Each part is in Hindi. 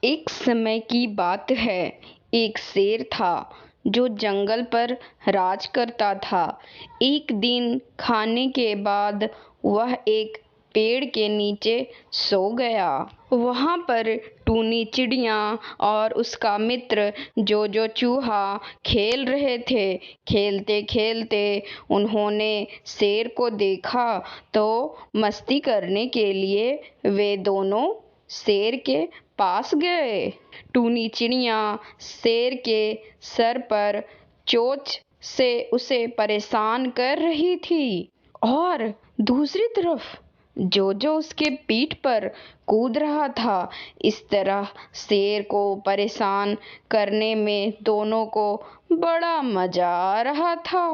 एक समय की बात है। एक शेर था जो जंगल पर राज करता था। एक दिन खाने के बाद वह एक पेड़ के नीचे सो गया। वहाँ पर टूनी चिड़िया और उसका मित्र जोजो चूहा खेल रहे थे। खेलते खेलते उन्होंने शेर को देखा तो मस्ती करने के लिए वे दोनों शेर के पास गए। टूनी चिड़िया शेर के सर पर चोंच से उसे परेशान कर रही थी और दूसरी तरफ जोजो उसके पीठ पर कूद रहा था। इस तरह शेर को परेशान करने में दोनों को बड़ा मजा आ रहा था।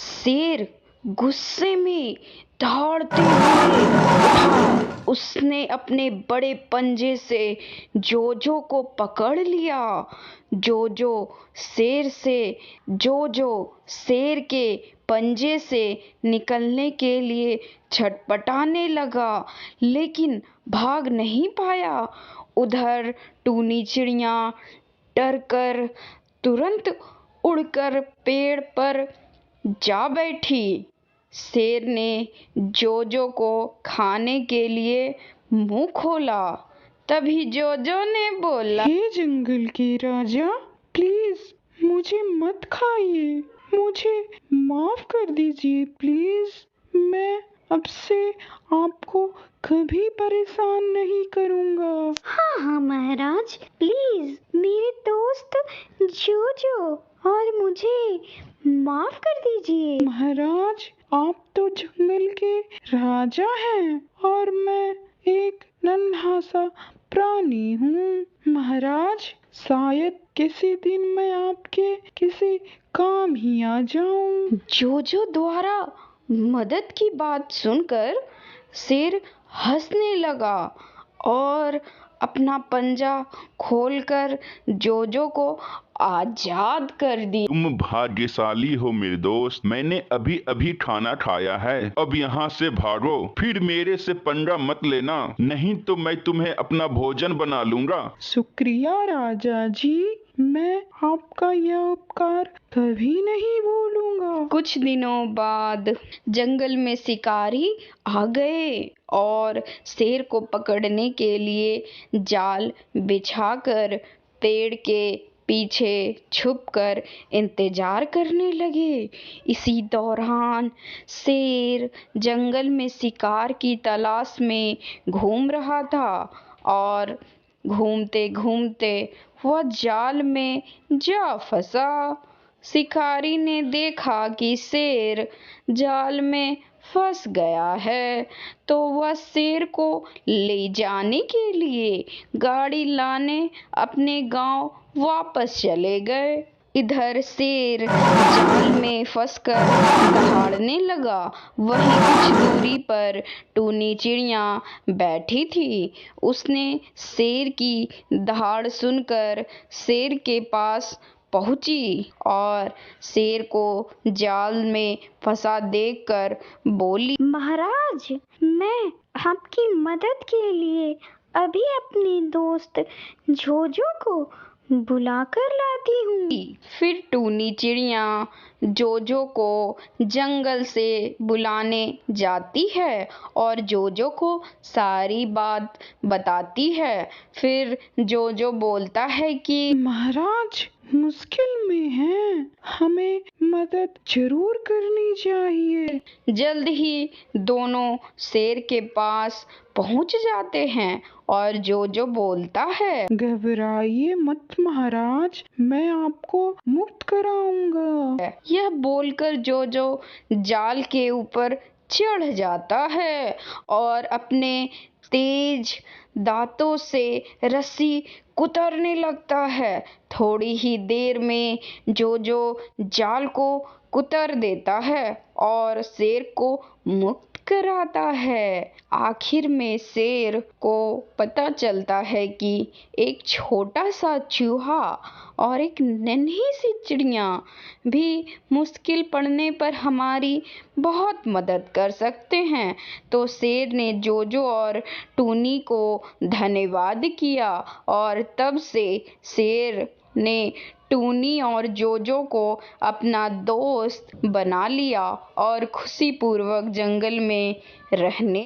शेर गुस्से में दौड़ते हुए उठा। उसने अपने बड़े पंजे से जोजो को पकड़ लिया। जोजो शेर के पंजे से निकलने के लिए छटपटाने लगा, लेकिन भाग नहीं पाया। उधर टूनी चिड़िया डरकर तुरंत उड़कर पेड़ पर जा बैठी। शेर ने जोजो को खाने के लिए मुंह खोला। तभी जोजो ने बोला, हे जंगल के राजा, प्लीज मुझे मत खाइए, मुझे माफ कर दीजिए प्लीज। मैं अब से आपको कभी परेशान नहीं करूँगा। हाँ महाराज, प्लीज मेरे दोस्त जोजो और मुझे माफ कर दीजिए। महाराज, आप तो जंगल के राजा हैं और मैं एक नन्हा सा प्राणी हूँ। महाराज, शायद किसी दिन मैं आपके किसी काम ही आ जाऊं। जोजो द्वारा मदद की बात सुनकर शेर हंसने लगा और अपना पंजा खोलकर जोजो को आजाद कर दिया। तुम भाग्यशाली हो मेरे दोस्त, मैंने अभी अभी खाना खाया है। अब यहाँ से भागो, फिर मेरे से पंगा मत लेना, नहीं तो मैं तुम्हें अपना भोजन बना लूंगा। शुक्रिया राजा जी, मैं आपका यह उपकार कभी नहीं भूलूंगा। कुछ दिनों बाद जंगल में शिकारी आ गए और शेर को पकड़ने के लिए जाल बिछाकर पेड़ के पीछे छुपकर इंतजार करने लगे। इसी दौरान शेर जंगल में शिकार की तलाश में घूम रहा था और घूमते घूमते वह जाल में जा फंसा। शिकारी ने देखा कि शेर जाल में फंस गया है, तो वह शेर को ले जाने के लिए गाड़ी लाने अपने गांव वापस चले गए। इधर शेर जाल में फंसकर दहाड़ने लगा। वहीं कुछ दूरी पर टूनी चिड़िया बैठी थी। उसने शेर की दहाड़ सुनकर शेर के पास पहुंची और शेर को जाल में फंसा देखकर बोली, महाराज, मैं आपकी मदद के लिए अभी अपने दोस्त जोजो को बुलाकर लाती हूँ। फिर टूनी चिड़िया जोजो को जंगल से बुलाने जाती है और जोजो को सारी बात बताती है। फिर जोजो बोलता है कि महाराज मुश्किल में हैं, हमें मदद जरूर करनी चाहिए। जल्द ही दोनों शेर के पास पहुंच जाते हैं और जोजो बोलता है, घबराइए मत महाराज, मैं आपको मुक्त कराऊंगा। यह बोलकर जोजो जाल के ऊपर चढ़ जाता है और अपने तेज दांतों से रस्सी कुतरने लगता है। थोड़ी ही देर में जोजो जाल को कुतर देता है और शेर को मुक्त कर आता है। आखिर में शेर को पता चलता है कि एक छोटा सा चूहा और एक नन्ही सी चिड़िया भी मुश्किल पड़ने पर हमारी बहुत मदद कर सकते हैं। तो शेर ने जोजो और टूनी को धन्यवाद किया और तब से शेर ने टूनी और जोजो को अपना दोस्त बना लिया और खुशी पूर्वक जंगल में रहने